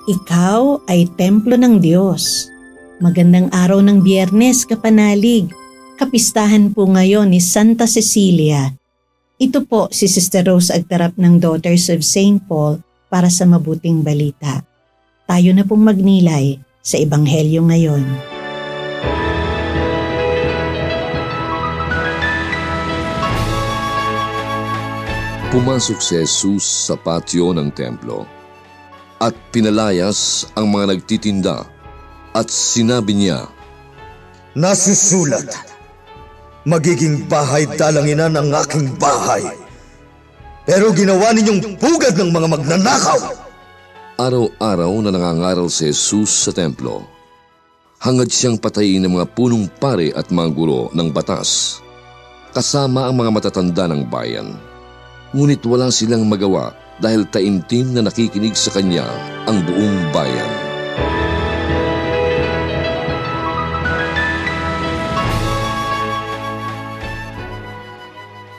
Ikaw ay templo ng Diyos. Magandang araw ng Biyernes, kapanalig. Kapistahan po ngayon ni Santa Cecilia. Ito po si Sister Rose Agtarap ng Daughters of St. Paul para sa mabuting balita. Tayo na pong magnilay sa Ebanghelyo ngayon. Pumasok si Jesus sa patio ng templo at pinalayas ang mga nagtitinda at sinabi niya, "Nasusulat, magiging bahay dalanginan ang aking bahay. Pero ginawa ninyong pugad ng mga magnanakaw." Araw-araw na nangangaral si Jesus sa templo. Hangad siyang patayin ng mga punong pare at mga guro ng batas, kasama ang mga matatanda ng bayan. Ngunit wala silang magawa dahil taimtim na nakikinig sa kanya ang buong bayan.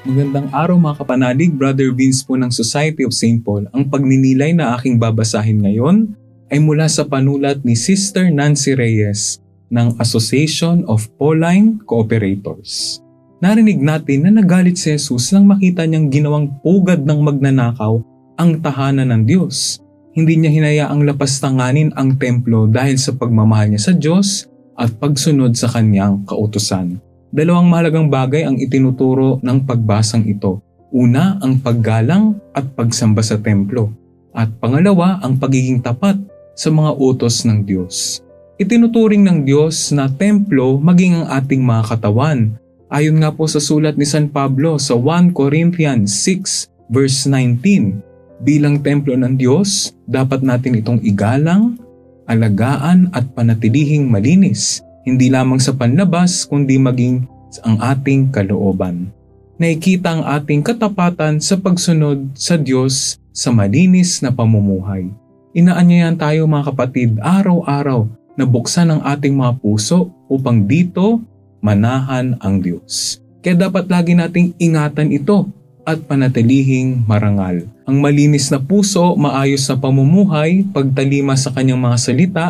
Magandang araw mga kapanalig, Brother Vince po ng Society of St. Paul. Ang pagninilay na aking babasahin ngayon ay mula sa panulat ni Sister Nancy Reyes ng Association of Pauline Cooperators. Narinig natin na nagalit si Jesus nang makita niyang ginawang pugad ng magnanakaw ang tahanan ng Diyos. Hindi niya hinayaang lapastanganin ang templo dahil sa pagmamahal niya sa Diyos at pagsunod sa kanyang kautusan. Dalawang mahalagang bagay ang itinuturo ng pagbasang ito. Una, ang paggalang at pagsamba sa templo. At pangalawa, ang pagiging tapat sa mga utos ng Diyos. Itinuturing ng Diyos na templo maging ang ating mga katawan. Ayon nga po sa sulat ni San Pablo sa 1 Corinthians 6 verse 19, bilang templo ng Diyos, dapat natin itong igalang, alagaan at panatilihing malinis. Hindi lamang sa panlabas kundi maging ang ating kalooban. Nakikita ang ating katapatan sa pagsunod sa Diyos sa malinis na pamumuhay. Inaanyayan tayo mga kapatid araw-araw na buksan ang ating mga puso upang dito manahan ang Diyos. Kaya dapat lagi nating ingatan ito at panatilihing marangal. Ang malinis na puso, maayos na pamumuhay, pagtalima sa kanyang mga salita,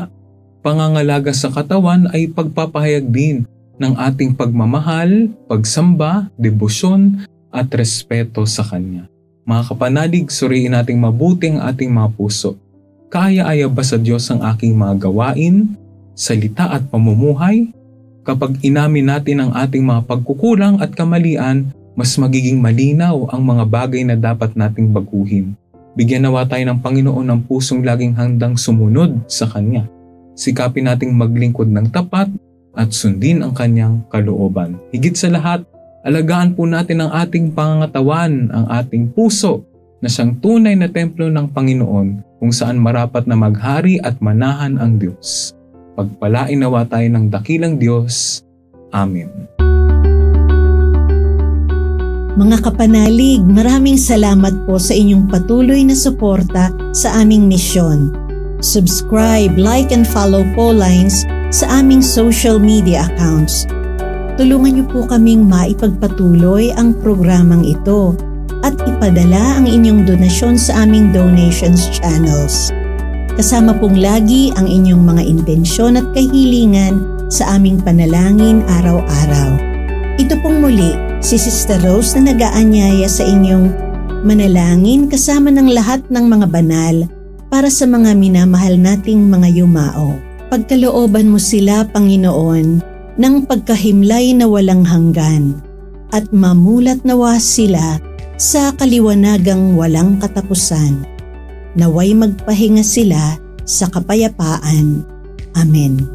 pangangalaga sa katawan ay pagpapahayag din ng ating pagmamahal, pagsamba, debosyon at respeto sa Kanya. Mga kapanalig, suriin nating mabuti ang ating mga puso. Kaya-aya ba sa Diyos ang aking mga gawain, salita at pamumuhay? Kapag inamin natin ang ating mga pagkukulang at kamalian, mas magiging malinaw ang mga bagay na dapat nating baguhin. Bigyan nawa tayo ng Panginoon ng pusong laging handang sumunod sa Kanya. Sikapin nating maglingkod ng tapat at sundin ang kanyang kalooban. Higit sa lahat, alagaan po natin ang ating pangangatawan, ang ating puso na siyang tunay na templo ng Panginoon kung saan marapat na maghari at manahan ang Diyos. Pagpalain nawa tayo ng dakilang Diyos. Amen. Mga kapanalig, maraming salamat po sa inyong patuloy na suporta sa aming misyon. Subscribe, like, and follow Paulines sa aming social media accounts. Tulungan niyo po kaming maipagpatuloy ang programang ito at ipadala ang inyong donasyon sa aming donations channels. Kasama pong lagi ang inyong mga intensyon at kahilingan sa aming panalangin araw-araw. Ito pong muli si Sister Rose na nag-aanyaya sa inyong manalangin kasama ng lahat ng mga banal para sa mga minamahal nating mga yumao. Pagkalooban mo sila, Panginoon, ng pagkahimlay na walang hanggan at mamulat nawa sila sa kaliwanagang walang katapusan. Naway magpahinga sila sa kapayapaan. Amen.